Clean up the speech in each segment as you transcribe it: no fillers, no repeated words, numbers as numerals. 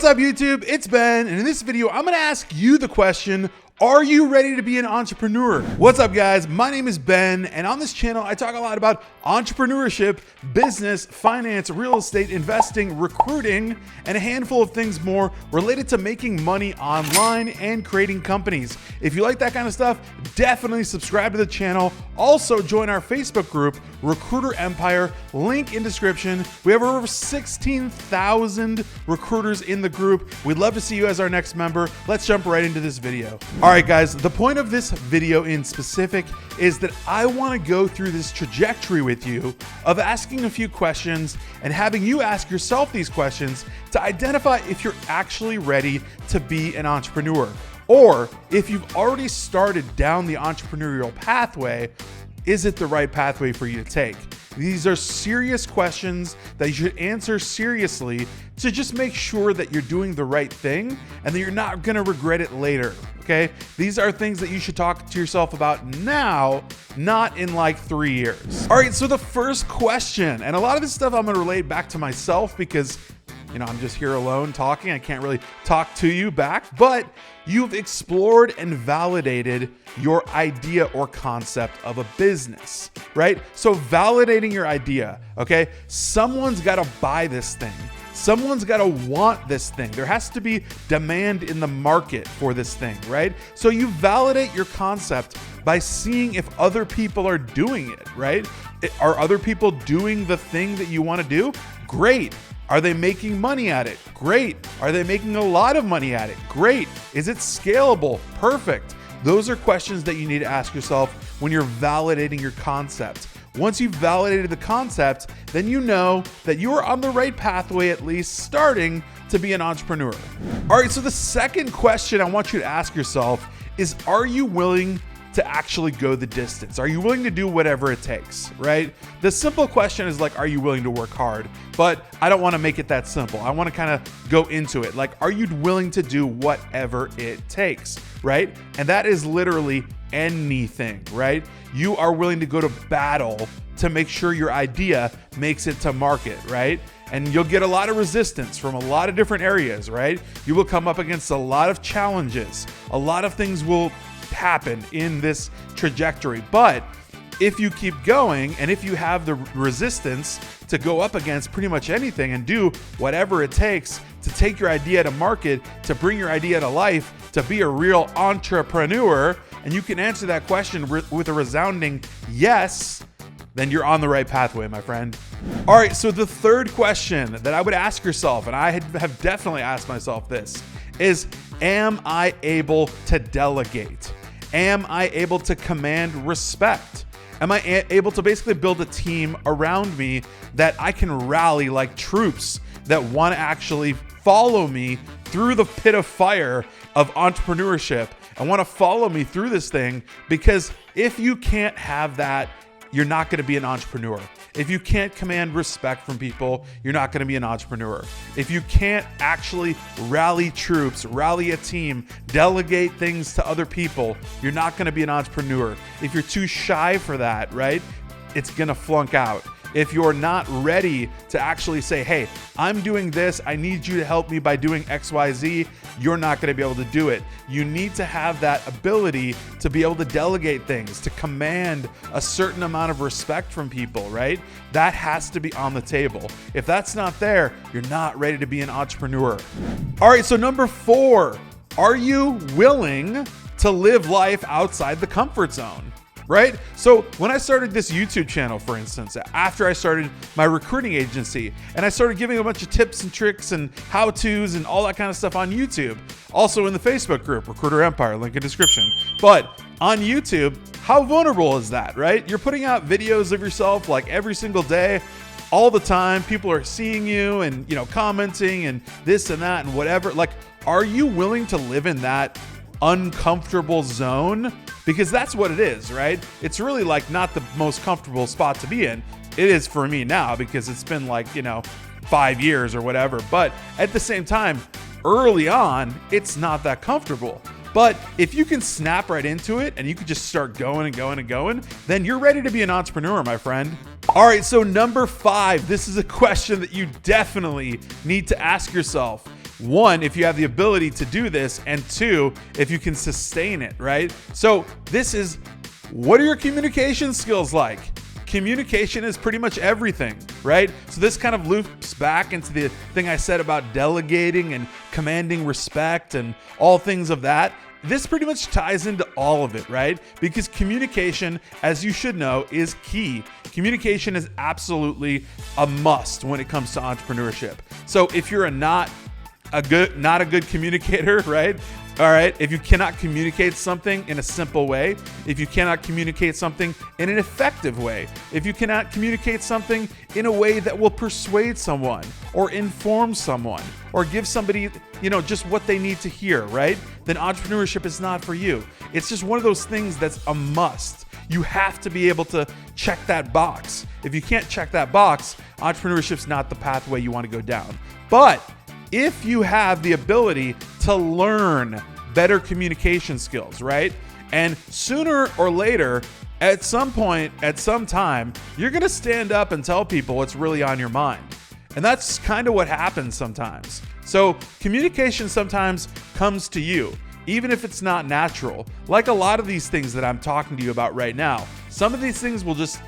What's up, YouTube? It's Ben, and in this video, I'm gonna ask you the question, are you ready to be an entrepreneur? What's up, guys? My name is Ben, and on this channel, I talk a lot about entrepreneurship, business, finance, real estate, investing, recruiting, and a handful of things more related to making money online and creating companies. If you like that kind of stuff, definitely subscribe to the channel. Also, join our Facebook group, Recruiter Empire, link in description. We have over 16,000 recruiters in the group. We'd love to see you as our next member. Let's jump right into this video. All right, guys, the point of this video in specific is that I want to go through this trajectory with you of asking a few questions and having you ask yourself these questions to identify if you're actually ready to be an entrepreneur, or if you've already started down the entrepreneurial pathway, is it the right pathway for you to take? These are serious questions that you should answer seriously to just make sure that you're doing the right thing and that you're not gonna regret it later, okay? These are things that you should talk to yourself about now, not in like 3 years. All right, so the first question, and a lot of this stuff I'm gonna relate back to myself because I'm just here alone talking. I can't really talk to you back, but you've explored and validated your idea or concept of a business, right? So validating your idea, okay? Someone's got to buy this thing. Someone's got to want this thing. There has to be demand in the market for this thing, right? So you validate your concept by seeing if other people are doing it, right? Are other people doing the thing that you want to do? Great. Are they making money at it? Great. Are they making a lot of money at it? Great. Is it scalable? Perfect. Those are questions that you need to ask yourself when you're validating your concept. Once you've validated the concept, then you know that you are on the right pathway, at least starting to be an entrepreneur. All right, so the second question I want you to ask yourself is, are you willing to actually go the distance? Are you willing to do whatever it takes, right? The simple question is like, are you willing to work hard? But I don't want to make it that simple. I want to kind of go into it. Like, are you willing to do whatever it takes, right? And that is literally anything, right? You are willing to go to battle to make sure your idea makes it to market, right? And you'll get a lot of resistance from a lot of different areas, right? You will come up against a lot of challenges. A lot of things will happen in this trajectory, but if you keep going and if you have the resistance to go up against pretty much anything and do whatever it takes to take your idea to market, to bring your idea to life, to be a real entrepreneur, and you can answer that question with a resounding yes, then you're on the right pathway, my friend. All right, so the third question that I would ask yourself, and I have definitely asked myself this, is, am I able to delegate? Am I able to command respect? Am I able to basically build a team around me that I can rally like troops that want to actually follow me through the pit of fire of entrepreneurship and want to follow me through this thing? Because if you can't have that, you're not going to be an entrepreneur. If you can't command respect from people, you're not going to be an entrepreneur. If you can't actually rally troops, rally a team, delegate things to other people, you're not going to be an entrepreneur. If you're too shy for that, right, it's going to flunk out. If you're not ready to actually say, hey, I'm doing this, I need you to help me by doing X, Y, Z, you're not going to be able to do it. You need to have that ability to be able to delegate things, to command a certain amount of respect from people, right? That has to be on the table. If that's not there, you're not ready to be an entrepreneur. All right, so number 4, are you willing to live life outside the comfort zone? Right? So when I started this YouTube channel, for instance, after I started my recruiting agency, and I started giving a bunch of tips and tricks and how-tos and all that kind of stuff on YouTube, also in the Facebook group, Recruiter Empire, link in description. But on YouTube, how vulnerable is that, right? You're putting out videos of yourself like every single day, all the time. People are seeing you and, commenting and this and that and whatever. Like, are you willing to live in that uncomfortable zone? Because that's what it is, right? It's really like not the most comfortable spot to be in. It is for me now because it's been like, 5 years or whatever. But at the same time, early on, it's not that comfortable. But if you can snap right into it and you can just start going and going and going, then you're ready to be an entrepreneur, my friend. All right, so number 5, this is a question that you definitely need to ask yourself. one, if you have the ability to do this, and two, if you can sustain it, right? So this is, what are your communication skills like? Communication is pretty much everything, right? So this kind of loops back into the thing I said about delegating and commanding respect and all things of that. This pretty much ties into all of it, right? Because communication, as you should know, is key. Communication is absolutely a must when it comes to entrepreneurship. So if you're not a good communicator, right? All right. If you cannot communicate something in a simple way, if you cannot communicate something in an effective way, if you cannot communicate something in a way that will persuade someone or inform someone or give somebody, just what they need to hear, right? Then entrepreneurship is not for you. It's just one of those things that's a must. You have to be able to check that box. If you can't check that box, entrepreneurship's not the pathway you want to go down. But if you have the ability to learn better communication skills, right? And sooner or later, at some point, at some time, you're going to stand up and tell people what's really on your mind. And that's kind of what happens sometimes. So communication sometimes comes to you, even if it's not natural. Like a lot of these things that I'm talking to you about right now, some of these things will just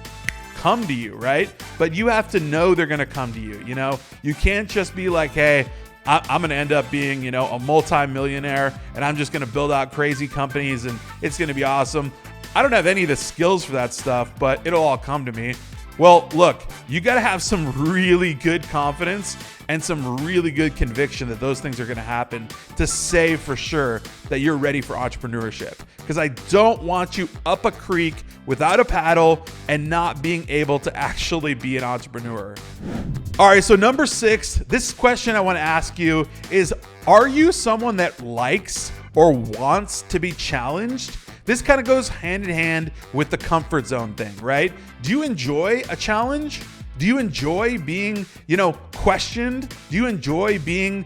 come to you, right? But you have to know they're going to come to you. You can't just be like, hey, I'm going to end up being, a multi-millionaire and I'm just going to build out crazy companies and it's going to be awesome. I don't have any of the skills for that stuff, but it'll all come to me. Well, look, you got to have some really good confidence and some really good conviction that those things are going to happen to say for sure that you're ready for entrepreneurship. Because I don't want you up a creek without a paddle and not being able to actually be an entrepreneur. All right, so number 6, this question I want to ask you is, are you someone that likes or wants to be challenged? This kind of goes hand in hand with the comfort zone thing, right? Do you enjoy a challenge? Do you enjoy being, questioned? Do you enjoy being,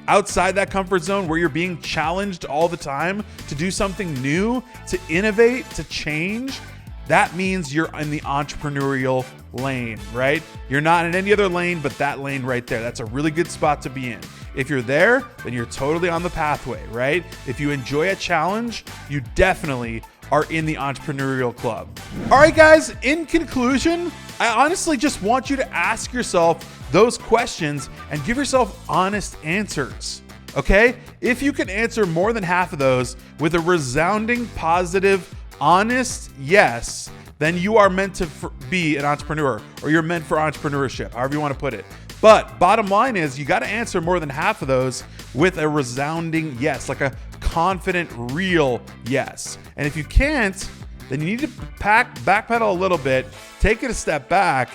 outside that comfort zone where you're being challenged all the time to do something new, to innovate, to change? That means you're in the entrepreneurial lane, right? You're not in any other lane but that lane right there. That's a really good spot to be in. If you're there, then you're totally on the pathway, right? If you enjoy a challenge, you definitely are in the entrepreneurial club. All right, guys, in conclusion, I honestly just want you to ask yourself those questions and give yourself honest answers, okay? If you can answer more than half of those with a resounding, positive, honest yes, then you are meant to be an entrepreneur, or you're meant for entrepreneurship, however you want to put it. But bottom line is, you got to answer more than half of those with a resounding yes, like a confident, real yes. And if you can't, then you need to backpedal a little bit, take it a step back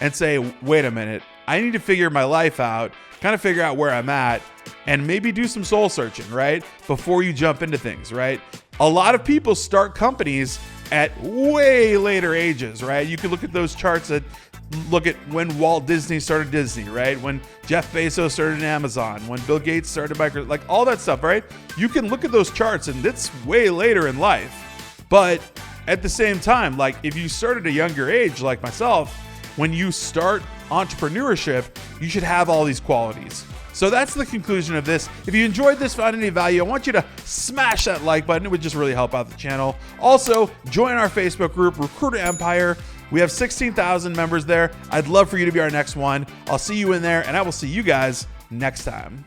and say, wait a minute, I need to figure my life out, kind of figure out where I'm at, and maybe do some soul searching, right? Before you jump into things, right? A lot of people start companies at way later ages, right? You can look at those charts that look at when Walt Disney started Disney, right? When Jeff Bezos started Amazon, when Bill Gates started Microsoft, like all that stuff, right? You can look at those charts and it's way later in life. But at the same time, like if you start at a younger age, like myself, when you start entrepreneurship, you should have all these qualities. So that's the conclusion of this. If you enjoyed this, found any value, I want you to smash that like button. It would just really help out the channel. Also, join our Facebook group, Recruiter Empire. We have 16,000 members there. I'd love for you to be our next one. I'll see you in there, and I will see you guys next time.